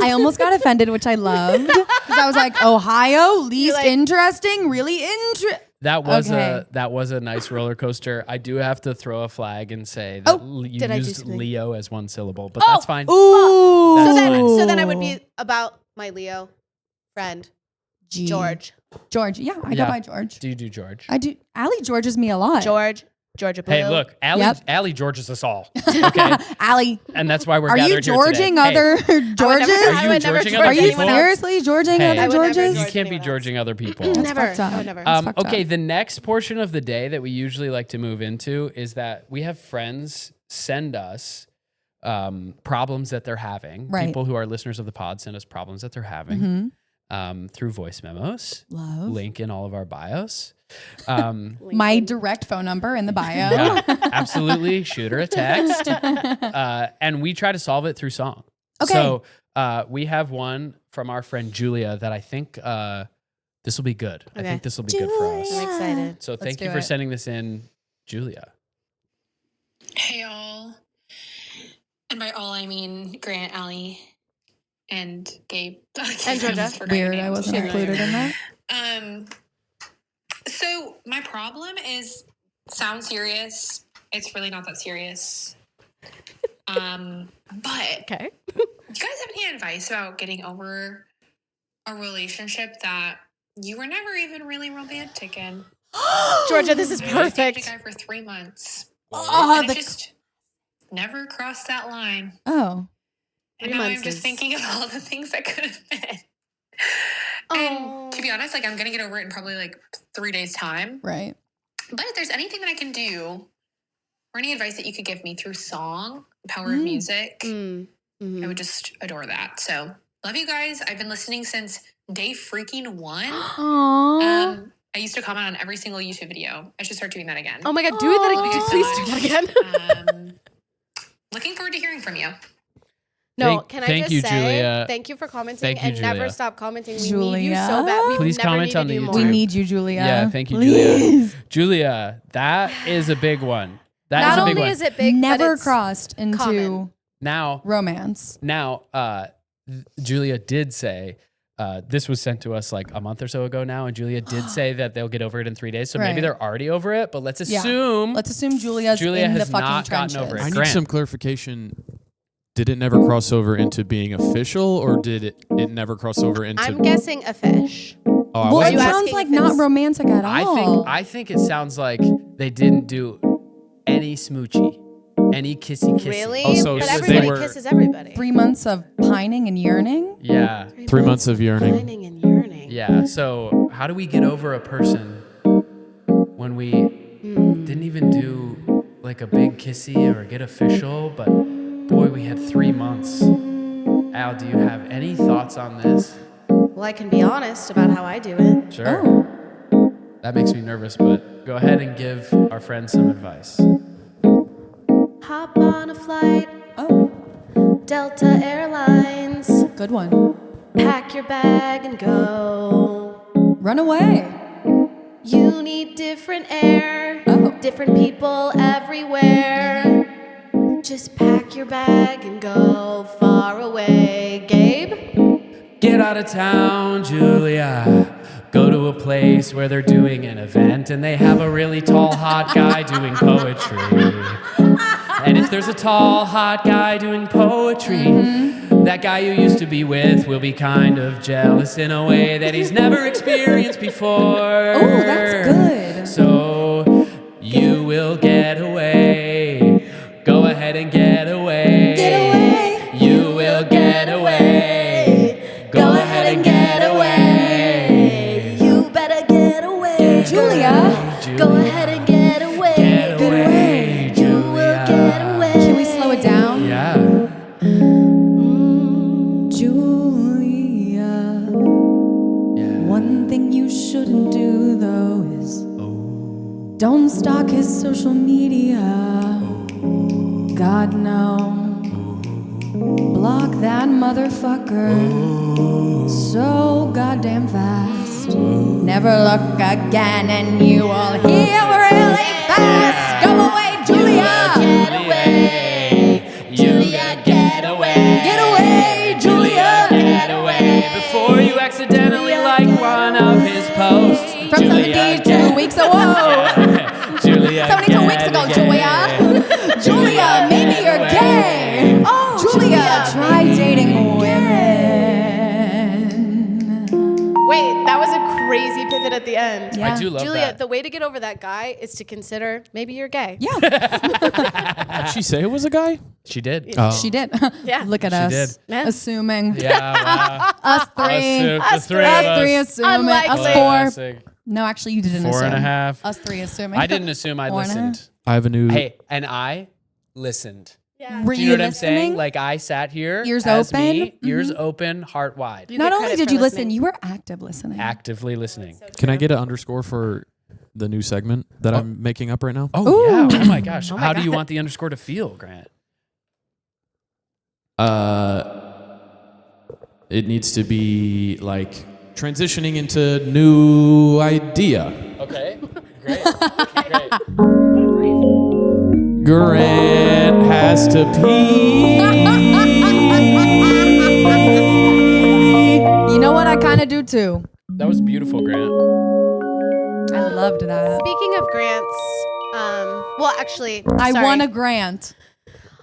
I almost got offended, which I loved, because I was like, Ohio, least like- interesting, really interesting. That was Okay. a nice roller coaster. I do have to throw a flag and say that you did I do used something? Leo as one syllable, but that's fine. Ooh. That's So then I fine. would be about my Leo friend G. George. George. Yeah, I Yeah. go by George. Do you do George? I do. Allie Georges me a lot. Georgia Blue. Hey, look, Allie, Yep. Allie Georges us all. Okay, Allie, and that's why we're are you gathered here today. Georging Hey, other Georges? Are I you would never Georging George other Are you people? anyone else. seriously Georging Hey. other I would never Georges? You George can't be anyone else. Georging other people. That's Never. fucked up. I would never. That's fucked Okay, up. the next portion of the day that we usually like to move into is that we have friends send us problems that they're having. Right. People who are listeners of the pod send us problems that they're having through voice memos. Love. Link in all of our bios. My direct phone number in the bio. Yeah, absolutely. Shoot her a text. And we try to solve it through song. Okay. So we have one from our friend Julia that I think this will be good. I Okay. think this will be good for us. I'm excited. So Let's thank you do for it. sending this in, Julia. Hey y'all. And by all, I mean Grant, Allie, and Gabe. And Georgia. Weird, I wasn't included in that. So my problem is, sounds serious. It's really not that serious. But Okay. do you guys have any advice about getting over a relationship that you were never even really romantic in? Georgia, this is I dated perfect. a guy for 3 months. Oh, and it just never crossed that line. Oh. And 3 now months I'm just is- thinking of all the things that could have been. Oh. And to be honest, like I'm gonna get over it in probably like 3 days time. Right. But if there's anything that I can do, or any advice that you could give me through song, power of music, I would just adore that. So love you guys. I've been listening since day freaking 1. Aww. I used to comment on every single YouTube video. I should start doing that again. Oh my God, do that again. Please do that again. Looking forward to hearing from you. No, can I thank just you, say Julia. thank you for commenting Thank you, and never Julia. stop commenting. We Julia. need you so bad. We Please never comment needed on the you YouTube. more. We need you, Julia. Yeah, thank you, Please. Julia, that is a big one. That is Not a big only one. is it big, Never but it's crossed into common. Now, romance. Julia did say, this was sent to us like a month or so ago now, and Julia did say that they'll get over it in 3 days. So maybe Right. they're already over it, but let's Yeah. assume Let's assume Julia in the has fucking not trenches. gotten over it. I need Grant. some clarification. Did it never cross over into being official, or did it never cross over into? I'm guessing a fish. Oh, I Well, wasn't it you sounds asking like if not it's- romantic at all. I think it sounds like they didn't do any smoochy, any kissy kissy. Really? Oh, so but they everybody were- kisses everybody. 3 months of pining and yearning. Yeah. 3 months of yearning. Pining and yearning. Yeah. So how do we get over a person when we didn't even do like a big kissy or get official, but boy, we had 3 months. Al, do you have any thoughts on this? Well, I can be honest about how I do it. Sure. Oh. That makes me nervous, but go ahead and give our friends some advice. Hop on a flight, Oh, Delta Airlines. good one. Pack your bag and go. Run away. You need different air, Oh. different people everywhere. Just pack your bag and go far away. Gabe? Get out of town, Julia. Go to a place where they're doing an event and they have a really tall, hot guy doing poetry. And if there's a tall, hot guy doing poetry, that guy you used to be with will be kind of jealous in a way that he's never experienced before. Oh, that's good. So you will get away. Go ahead and get away. Get away. You will get away. Go ahead and get away. You better get away. Julia. Go ahead and get away. Get away, You will get away. Can we slow it down? Yeah. Julia. Yeah. One thing you shouldn't do though is don't stalk his social media. God no. Block that motherfucker so goddamn fast. Never look again and you will heal really fast. Go away, Julia. Get away. Julia, get away. Get away, Julia. Get away. Before you accidentally like one of his posts. From Julia, 72 weeks ago. Julia, 72 weeks ago, Julia. Julia, maybe you're gay. Oh, Julia, try dating women. Wait, that was a crazy pivot at the end. Yeah. I do love Julia, that. the way to get over that guy is to consider maybe you're gay. Yeah, Did she say it was a guy? She did. she did. Yeah. Look at She us. did. Yeah. Assuming. Yeah, wow. Us three. The three of Us three us. assuming. Unlikely. Us four. Classic. No, actually, you didn't 4 assume. and a half. Us three assuming. I didn't assume I 4 and a half. listened. I have a new. Hey, and I listened. Yeah. Were Do you know what I'm listening? saying? Like I sat here, Ears as open? me, ears open, heart wide, You Not get only credit did for you listen, listening. you were active listening. actively listening. Can I get an underscore for the new segment that I'm making up right now? Oh yeah! Ooh. Oh my gosh! Oh my How do you God. want the underscore to feel, Grant? It needs to be like transitioning into new idea. Okay, great, great. Grant has to pee. You know what? I kind of do too. That was beautiful, Grant. I loved that. Speaking of grants, well, actually, I sorry. won a grant.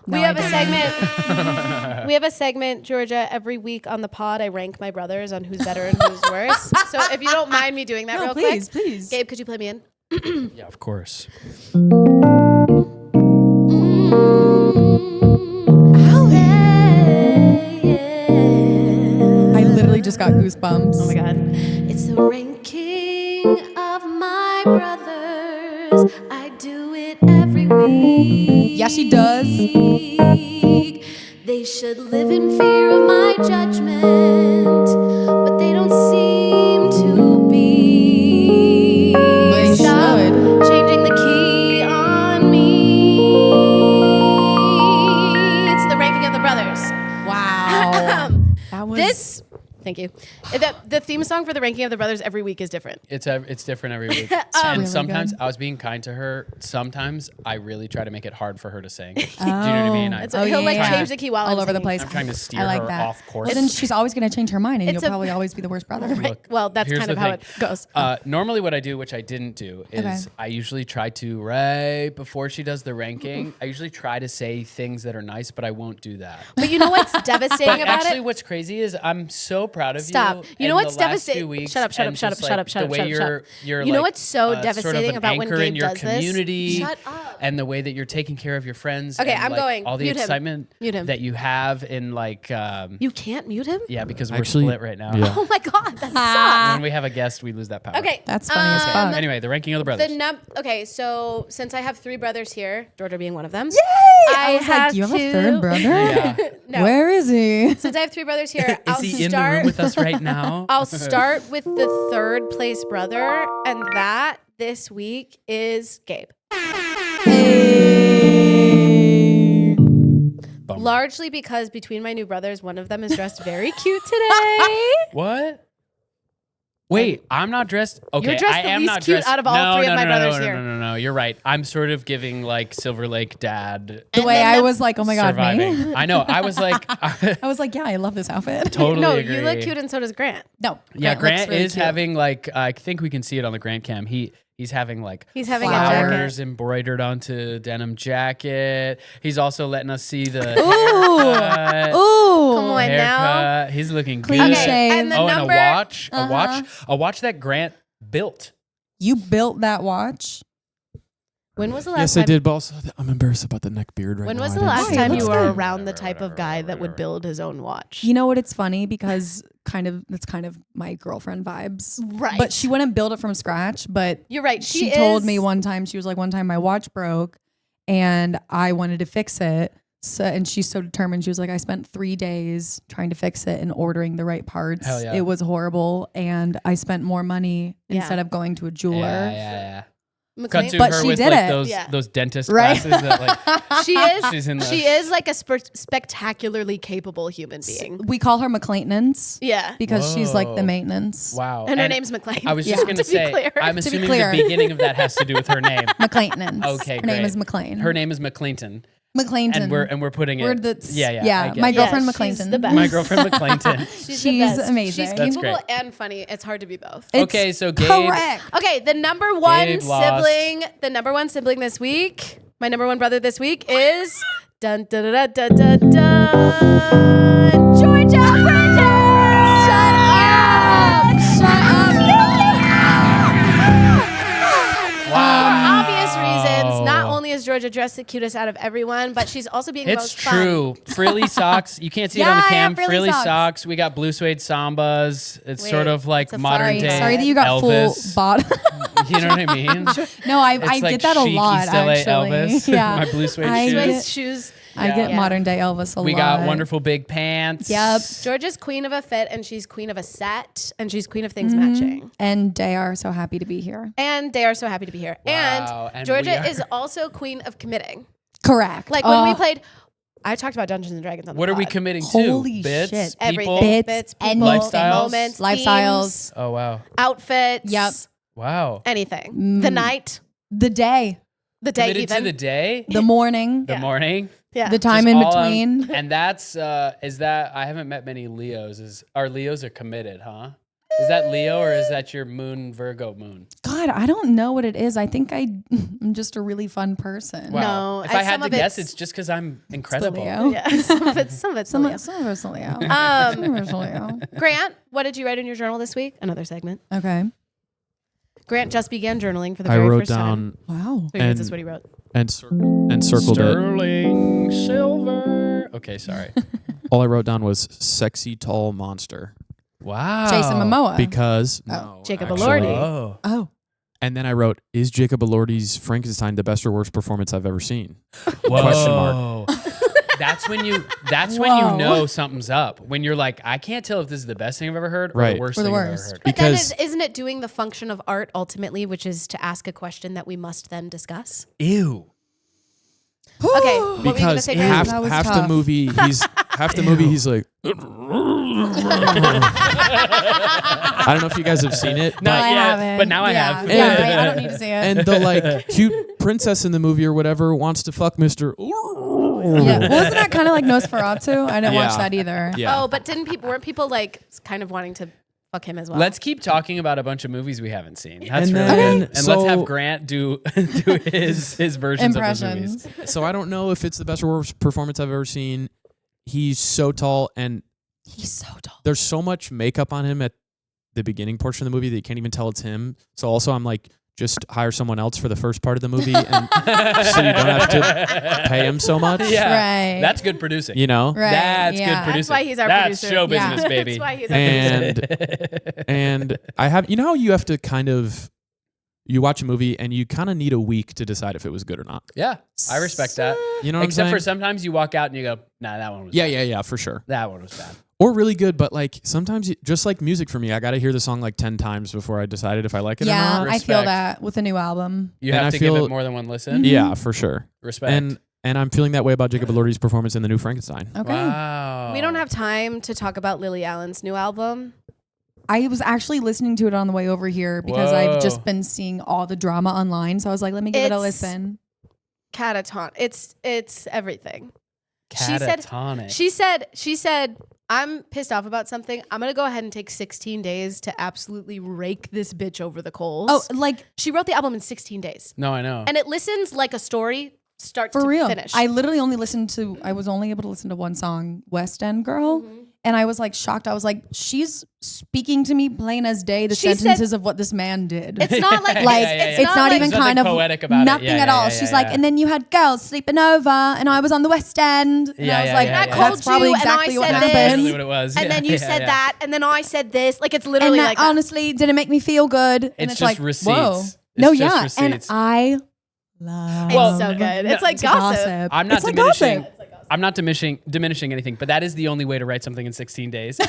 No, We I have a didn't. segment. We have a segment, Georgia. Every week on the pod, I rank my brothers on who's better and who's worse. So if you don't mind me doing that, real please, quick, please. Gabe, could you play me in? Yeah, of course. I literally just got goosebumps. Oh my god! It's the ranking of my brothers. I do it every week. Yeah, she does. They should live in fear of my judgment, but they don't seem to be. They Stop should. changing the key on me. It's the ranking of the brothers. Wow. That was Thank you. The theme song for the ranking of the brothers every week is different. It's different every week. really And sometimes good. I was being kind to her. Sometimes I really try to make it hard for her to sing. Do you know what I mean? He'll like yeah. change the key while all I'm over the singing. place. I'm trying to steer I like her that. off course. But then she's always going to change her mind, and It's you'll a- probably always be the worst brother. Well, that's Here's kind of the how thing. it goes. Normally what I do, which I didn't do, is Okay. I usually try to, right before she does the ranking, I usually try to say things that are nice, but I won't do that. But you know what's devastating But about actually it? what's crazy is I'm so proud of Stop. you. You know in what's the last devastating? few weeks Shut up, shut and up, shut up, just, shut like, up, shut the up, way shut up, shut up. you're You know like, what's so sort of devastating an about when anchor in Gabe your does this? community Shut up. and the way that you're taking care of your friends. Okay, and, I'm like, going. all the Mute him. excitement Mute him. that you have in like You can't mute him? yeah, because we're Actually, split right now. yeah. Oh my god, that sucks. When we have a guest, we lose that power. Okay. That's funny as fuck. Anyway, the ranking of the brothers. Okay, so since I have 3 brothers here, Georgia being one of them. I was like, you have a third brother? yeah. No. Where is he? Since I have 3 brothers here, Is I'll he in start the room with us right now? I'll start with the 3rd place brother, and that this week is Gabe. Bummer. Largely because between my new brothers, one of them is dressed very cute today. What? Wait, I'm not dressed. Okay, You're dressed I the am least not cute dressed. out of all 3 of my brothers no, here. No, you're right. I'm sort of giving like Silver Lake dad The way then I the- was like, oh my God, surviving. me? I know. I was like, I was like, yeah, I love this outfit. totally No, agree. you look cute, and so does Grant. No. Yeah, Grant looks really is cute. having like I think we can see it on the Grant cam. He's having like He's having a flowers jacket. embroidered onto denim jacket. He's also letting us see the Ooh. haircut. Ooh. Come on now. haircut. He's looking Clean good. shave. And the Oh, number, and a watch that Grant built. You built that watch? when was the last Yes, I time? did, but also I'm embarrassed about the neck beard right When now. was I the didn't last see time that. you were good. around the type of guy that would build his own watch? You know what? It's funny because it's kind of my girlfriend vibes. Right. But she wouldn't build it from scratch. But You're right. she told me one time, she was like, one time my watch broke and I wanted to fix it. So, and she's so determined. She was like, I spent 3 days trying to fix it and ordering the right parts. Hell yeah. It was horrible. And I spent more money Yeah. instead of going to a jeweler. Yeah. Cut McLean. to But her she with did like it. Yeah. those dentist Right? glasses that like She is. she's in the She is like a spectacularly capable human being. We call her McClaintonance Yeah. because she's like Whoa. the maintenance. wow. And her name's McLean. I was Yeah. just gonna To be say clear. I'm To be assuming clear. the beginning of that has to do with her name. McClaintonance. Okay, Her name great. is McLean. Her name is McClainton. McClainton. And we're putting We're it the I get my it. girlfriend Yeah, McClainton. she's the best. My girlfriend McClainton. She's, She's the best. amazing. She's That's capable great. and funny. It's hard to be both. It's Okay, so Gabe correct. Okay, the number one Gabe lost. sibling this week, my number one brother this week is dun dun dun dun dun dun, dun Georgia Bridges. Shut up! Wow. For obvious reasons, not only is Georgia dressed the cutest out of everyone, but she's also being the It's most fun. true. Frilly socks. You can't see it on Yeah, the I cam. have frilly Frilly socks. socks. We got blue suede sambas. It's Wait, sort of like it's a modern sorry. day Sorry that you got Elvis. full bottom. You know what I mean? No, I It's get like that a chic lot East LA actually. Elvis. Yeah. My blue suede I shoes. get- Swiss shoes. I get Yeah. modern day Elvis a lot. We got wonderful big pants. Yep. Georgia's queen of a fit, and she's queen of a set, and she's queen of things Mm-hmm. matching. And they are so happy to be here. And they are so happy to be here. Wow, and And Georgia we are- is also queen of committing. Correct. Like when we played, I talked about Dungeons and Dragons on the What are we pod. committing to? Holy Bits? shit. People? Everything. Bits, people, Lifestyles? moments, Lifestyles. Oh, wow. themes, outfits. Yep. Wow. Anything. The night, The day, the day Committed even. to the day? the morning, The Yeah. morning? Yeah. The time Just in all between. and that's is that I haven't met many Leos. Our Leos are committed, huh? Is that Leo or is that your moon Virgo moon? God, I don't know what it is. I think I'm just a really fun person. Wow. No, If I had some to of guess, it's- it's just because I'm It's the incredible. Leo. Yeah. Some of it's Some Leo. of us are Leo. Some of us are Leo. Grant, what did you write in your journal this week? Another segment. Okay. Grant just began journaling for the I very wrote first time. down Wow. So he reads and- us what he wrote. and circled it. Sterling silver. Okay, sorry. All I wrote down was sexy tall monster Wow. Jason Momoa. because Jacob actually- Elordi. Oh. Oh. And then I wrote, is Jacob Elordi's Frankenstein the best or worst performance I've ever seen? Whoa. Question mark. That's when you Whoa. know something's up. When you're like, I can't tell if this is the best thing I've ever heard or Right. the worst Or the thing I've ever worst. heard. But then Because isn't it doing the function of art ultimately, which is to ask a question that we must then discuss? Ew. Okay, what were you gonna because say, Grant? Grant? That was half the tough. movie he's like I don't know if you guys have seen it, Not I yet, haven't. but now I Yeah. have. Yeah, right. I don't need to see it. and the like cute princess in the movie or whatever wants to fuck Mr. Yeah. Wasn't that kind of like Nosferatu? I didn't watch Yeah. that either. Yeah. Oh, but weren't people like kind of wanting to fuck him as well? Let's keep talking about a bunch of movies we haven't seen. That's And really then- good. And let's have so- Grant do his versions of those movies. Impressions. So I don't know if it's the best or worst performance I've ever seen. He's so tall and He's so tall. there's so much makeup on him at the beginning portion of the movie that you can't even tell it's him. So also I'm like, just hire someone else for the first part of the movie and so you don't have to pay him so much. Yeah. Right. That's good producing. You know? Right. That's yeah. good producing. That's why he's our That's producer. show Yeah. business, baby. That's why he's our producer. And I have, you know how you have to kind of, you watch a movie and you kind of need a week to decide if it was good or not. Yeah, I respect that. You know what Except I'm for saying? sometimes you walk out and you go, nah, that one was bad. Yeah, for sure. That one was bad. Or really good, but like sometimes, just like music for me, I got to hear the song like 10 times before I decided if I like it or Yeah, not. I feel Respect. that with a new album. You And have I to give feel- it more than one listen. Yeah, for sure. Respect. And I'm feeling that way about Jacob Elordi's performance in the new Frankenstein. Okay. Wow. We don't have time to talk about Lily Allen's new album. I was actually listening to it on the way over here because Whoa. I've just been seeing all the drama online. So I was like, let me give it a It's- listen. Cataton. It's everything. Catatonic. She said, I'm pissed off about something. I'm going to go ahead and take 16 days to absolutely rake this bitch over the coals. Oh, like She wrote the album in 16 days. No, I know. And it listens like a story start for to real. finish. I literally only I was only able to listen to one song, West End Girl. Mm-hmm. And I was like shocked. I was like, she's speaking to me plain as day the She said- sentences of what this man did. It's not like like it's, it's not like, even There's kind nothing of poetic about it. nothing Yeah, at yeah, all. yeah, She's yeah, like, yeah. and then you had girls sleeping over, and I was on the West End, and Yeah, I was yeah, like, yeah, yeah. I called that's probably you, and I exactly what said That's this. happened. literally what it was. and Yeah, then you yeah, said yeah. that, and then I said this. Like it's And literally that like that. honestly didn't make me feel good. And It's it's just like, receipts. whoa. It's No, just yeah, and receipts. I love. It's so good. It's like It's gossip. I'm not It's like diminishing. gossip. I'm not diminishing anything, but that is the only way to write something in 16 days.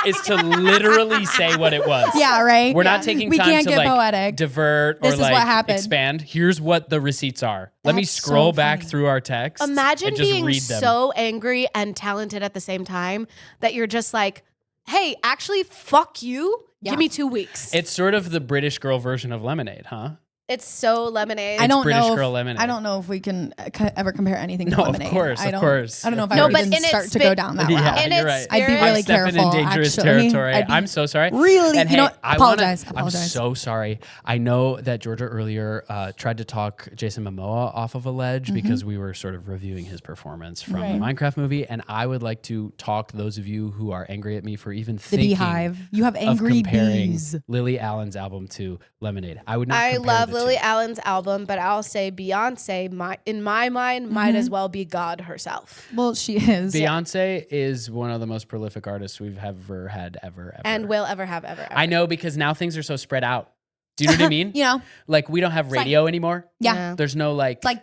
Is to literally say what it was. Yeah, right. We're not taking We time can't to get like poetic. divert or This is like what happened. expand. Here's what the receipts are. Let me That's so scroll back funny. through our text. Imagine and just being read them. so angry and talented at the same time that you're just like, hey, actually, fuck you. Yeah. Give me 2 weeks. It's sort of the British girl version of Lemonade, huh? It's so lemonade. I don't British know. girl lemonade. I don't know if we can ever compare anything to No, of lemonade. course, I of don't, course, I don't know of if No, I but would even in its start to spit- go down that Yeah. route. In you're its right. I'd be spirit- really I'm stepping careful. in dangerous actually. territory. I'd be I'm so sorry. Really, And you know, hey, I apologize. I'm Apologize. so sorry. I know that Georgia earlier tried to talk Jason Momoa off of a ledge Mm-hmm. because we were sort of reviewing his performance from the Minecraft movie, and I would like to talk those of you who are angry at me for even The thinking beehive. You have of angry comparing bees. Lily Allen's album to Lemonade. I would not. I compare love the Lily two. Allen's album, but I'll say Beyonce, in my mind, might as well be God herself. Well, she is. Beyonce is one of the most prolific artists we've ever had ever. And will ever have ever. I know, because now things are so spread out. Do you know what I mean? You know, Like we don't have like- radio anymore. yeah. There's no like, It's like,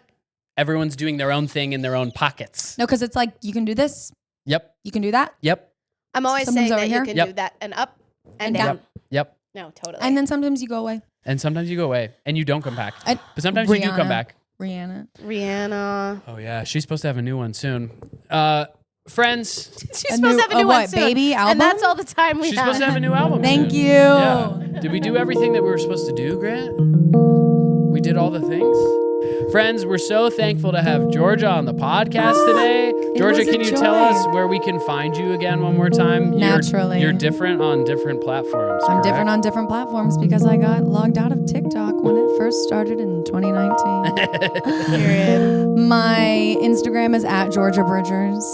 everyone's doing their own thing in their own pockets. no, because it's like, you can do this, Yep. you can do that. Yep. I'm always Someone's saying over that here. you can Yep. do that and up and And down. down. Yep. No, totally. And then sometimes you go away. And sometimes you go away and you don't come back. And But sometimes you do come Rihanna. back. Rihanna. Rihanna. Oh yeah, she's supposed to have a new one soon. Friends, She's supposed to have a new one what, soon. baby album? And that's all the time we she's have. supposed to have a new album. Thank soon. you. Yeah. Did we do everything that we were supposed to do, Grant? We did all the things. Friends, we're so thankful to have Georgia on the podcast today. Georgia, was a can you joy. tell us where we can find you again one more time? Naturally. You're different on different platforms, I'm correct? different on different platforms because I got logged out of TikTok when it first started in 2019. Period. My Instagram is at Georgia Bridgers,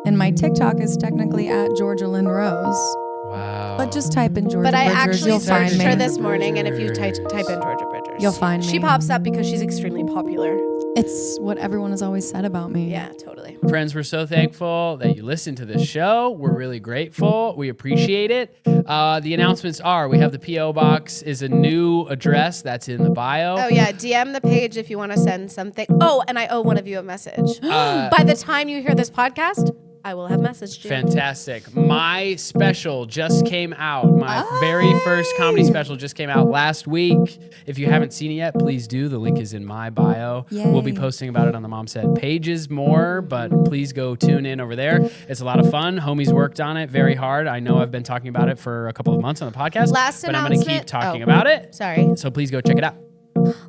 and my TikTok is technically at Georgia Lynn Rose. Wow. But just type in Georgia But I Bridgers, actually you'll find searched me. her this morning, and if you type in Georgia Bridgers, You'll find She me. pops up because she's extremely popular. It's what everyone has always said about me. Yeah, totally. Friends, we're so thankful that you listen to this show. We're really grateful. We appreciate it. The announcements are we have the P.O. Box is a new address that's in the bio. Oh yeah, DM the page if you want to send something. Oh, and I owe one of you a message. By the time you hear this podcast, I will have messaged you. Fantastic. My special just came out. My very first comedy special just came out last week. If you haven't seen it yet, please do. The link is in my bio. Yay. We'll be posting about it on the Mom Said pages more, but please go tune in over there. It's a lot of fun. Homies worked on it very hard. I know I've been talking about it for a couple of months on the podcast, but I'm going to keep talking about it. Sorry. So please go check it out.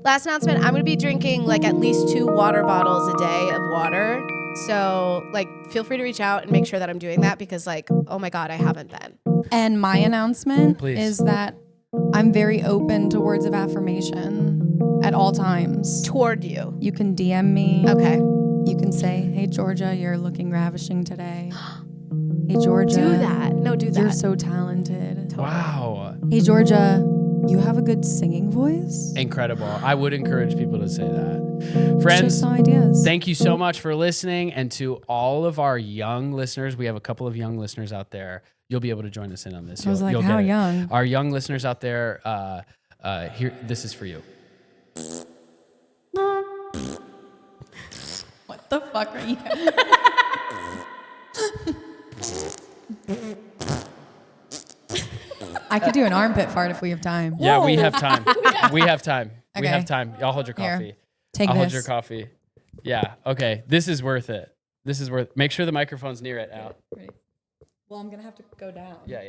Last announcement, I'm going to be drinking like at least 2 water bottles a day of water. So like feel free to reach out and make sure that I'm doing that because like, oh my God, I haven't been. And my announcement Please. is that I'm very open to words of affirmation at all times. Toward you. You can DM me. Okay. You can say, hey, Georgia, you're looking ravishing today. Hey, Georgia. Do that. No, do that. You're so talented. Wow. Hey, Georgia, you have a good singing voice. Incredible. I would encourage people to say that. Just Friends, some ideas. thank you so much for listening. And to all of our young listeners, we have a couple of young listeners out there. You'll be able to join us in on this. I was like, You'll how get it. young? Our young listeners out there, here, this is for you. What the fuck are you? I could do an armpit fart if we have time. Yeah, we have time. We have time. We Okay. have time. Y'all hold your Here, coffee. Take I'll this. hold your coffee. Yeah. Okay. This is worth it. This is worth. Make sure the microphone's near it out. Ready? Well, I'm gonna have to go down. Yeah.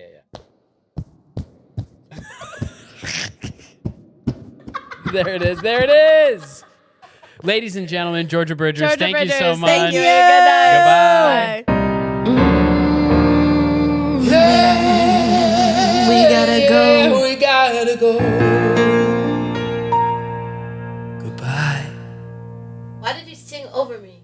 There it is. There it is. Ladies and gentlemen, Georgia Bridgers, Georgia thank Bridgers, you so much. Thank you. Good night. Goodbye. We gotta go. We gotta go. Goodbye. Why did you sing over me?